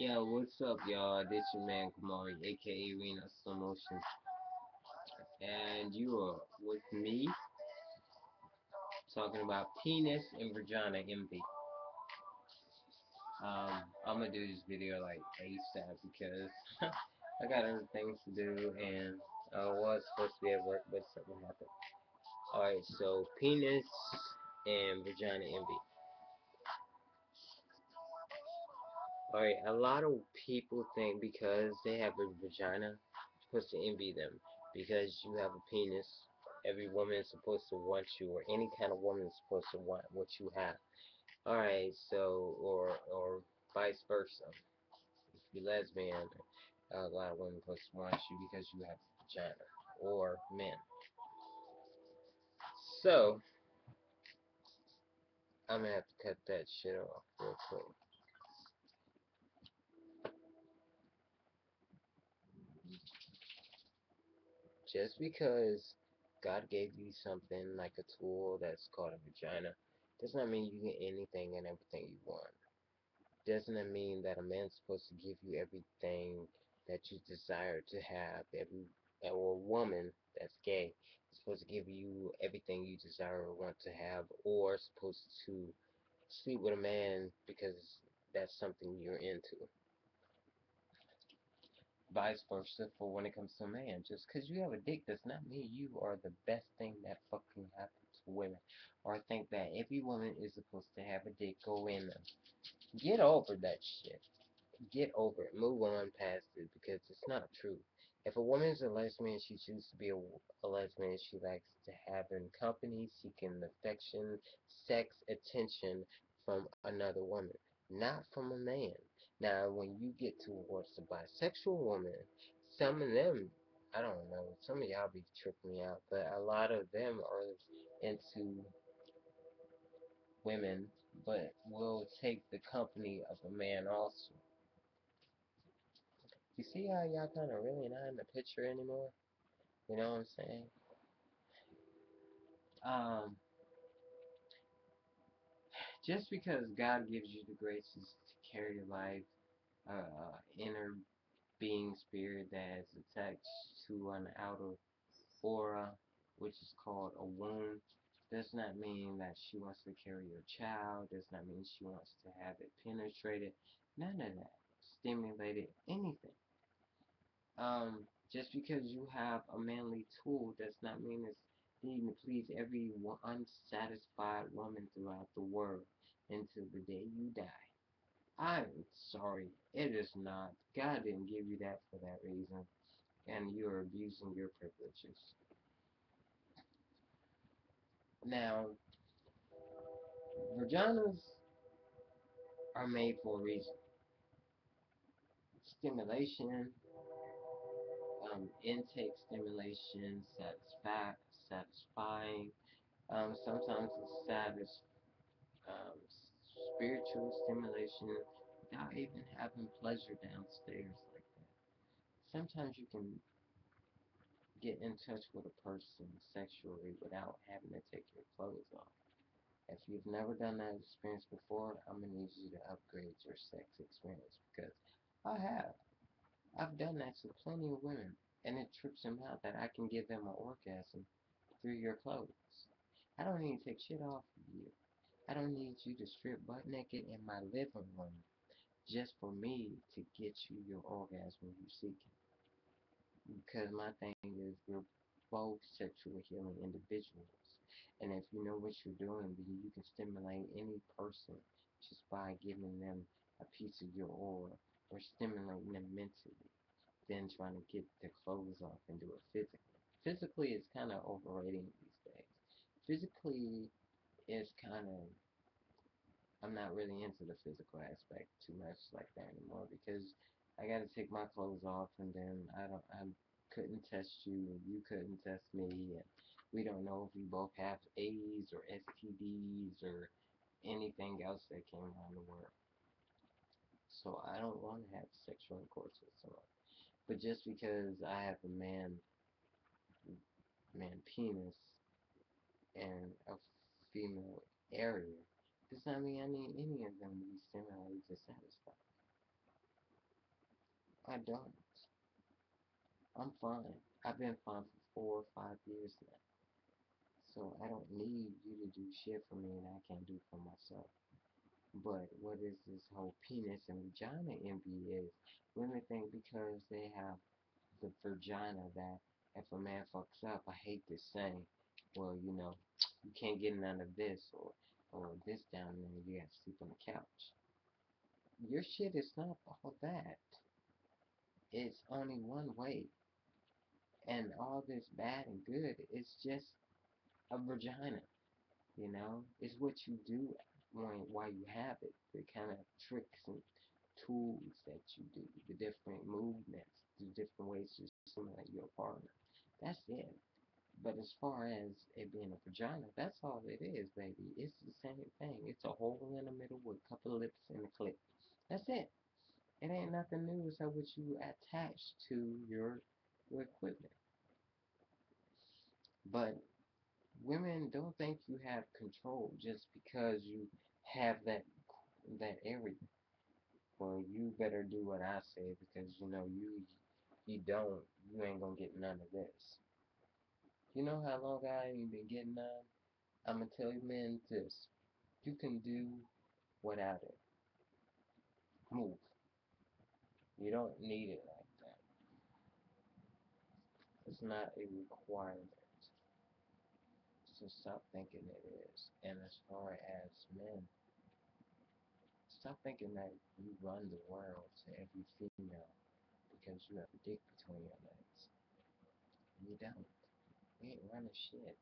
Yo, what's up, y'all? This your man Kamari, aka Reno Slow Motion, and you are with me talking about penis and vagina envy. I'm gonna do this video like ASAP because I got other things to do, and I was supposed to be at work, but something happened. Alright, so penis and vagina envy. Alright, a lot of people think because they have a vagina, you're supposed to envy them. Because you have a penis, every woman is supposed to want you, or any kind of woman is supposed to want what you have. Alright, so, or vice versa. If you're lesbian, a lot of women are supposed to want you because you have a vagina, or men. So, I'm gonna have to cut that shit off real quick. Just because God gave you something like a tool that's called a vagina does not mean you get anything and everything you want. Doesn't it mean that a man's supposed to give you everything that you desire to have? Or a woman that's gay is supposed to give you everything you desire or want to have, or supposed to sleep with a man because that's something you're into. Vice versa for when it comes to a man. Just because you have a dick does not mean you are the best thing that fucking happened to women. Or think that every woman is supposed to have a dick go in them. Get over that shit. Get over it. Move on past it because it's not true. If a woman is a lesbian, she chooses to be a lesbian. She likes to have in company, seeking affection, sex, attention from another woman, not from a man. Now, when you get towards the bisexual woman, some of them, I don't know, some of y'all be tripping me out, but a lot of them are into women, but will take the company of a man also. You see how y'all kind of really not in the picture anymore? You know what I'm saying? Um, just because God gives you the graces to carry your life, inner being spirit that is attached to an outer aura, which is called a womb, does not mean that she wants to carry your child, does not mean she wants to have it penetrated, none of that, stimulated, anything. Just because you have a manly tool does not mean it's needing to please every unsatisfied woman throughout the world until the day you die. I'm sorry, it is not. God didn't give you that for that reason, and you're abusing your privileges. Now, vaginas are made for a reason. Stimulation, intake stimulation, satisfying. Sometimes it's um, spiritual stimulation without even having pleasure downstairs like that. Sometimes you can get in touch with a person sexually without having to take your clothes off. If you've never done that experience before, I'm gonna need you to upgrade your sex experience because I have. I've done that to plenty of women, and it trips them out that I can give them an orgasm through your clothes. I don't need to take shit off of you. I don't need you to strip butt naked in my living room just for me to get you your orgasm you seeking. Because my thing is we're both sexually healing individuals. And if you know what you're doing, then you can stimulate any person just by giving them a piece of your aura or stimulating them mentally, then trying to get their clothes off and do it physically. Physically is kind of overrating these days. Physically is kind of, I'm not really into the physical aspect too much like that anymore because I got to take my clothes off and then I couldn't test you and you couldn't test me and we don't know if we both have AIDS or STDs or anything else that came around the world. So I don't want to have sexual intercourse with someone. But just because I have a man penis and a female area does not mean I need any of them to be stimulated to satisfy. I don't. I'm fine. I've been fine for 4 or 5 years now. So I don't need you to do shit for me that I can't do for myself. But what is this whole penis and vagina envy is, women think because they have the vagina that if a man fucks up, I hate this saying, well, you can't get none of this, or this down there, you have to sleep on the couch. Your shit is not all that. It's only one way. And all this bad and good is just a vagina. It's what you do while you have it. The kind of tricks and tools that you do, the different movements, the different ways to stimulate your partner. That's it. But as far as it being a vagina, that's all it is, baby. It's the same thing. It's a hole in the middle with a couple of lips and a clip. That's it. It ain't nothing new except what you attach to your equipment. But women don't think you have control just because you have that area. Well, you better do what I say because you don't, you ain't gonna get none of this. You know how long I ain't been getting none? I'ma tell you men this. You can do without it. Move. You don't need it like that. It's not a requirement. So stop thinking it is. And as far as men, stop thinking that you run the world to every female because you have a dick between your legs. You don't. You ain't running shit.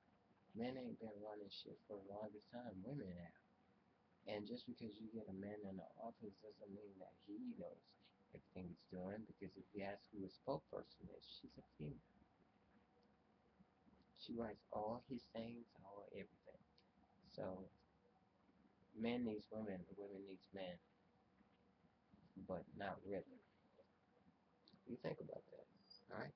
Men ain't been running shit for the longest time. Women have. And just because you get a man in the office doesn't mean that he knows everything he's doing. Because if you ask who his spokesperson is, she's a female. She writes all his things, all everything. So men needs women, women needs men, but not really. You think about that, all right?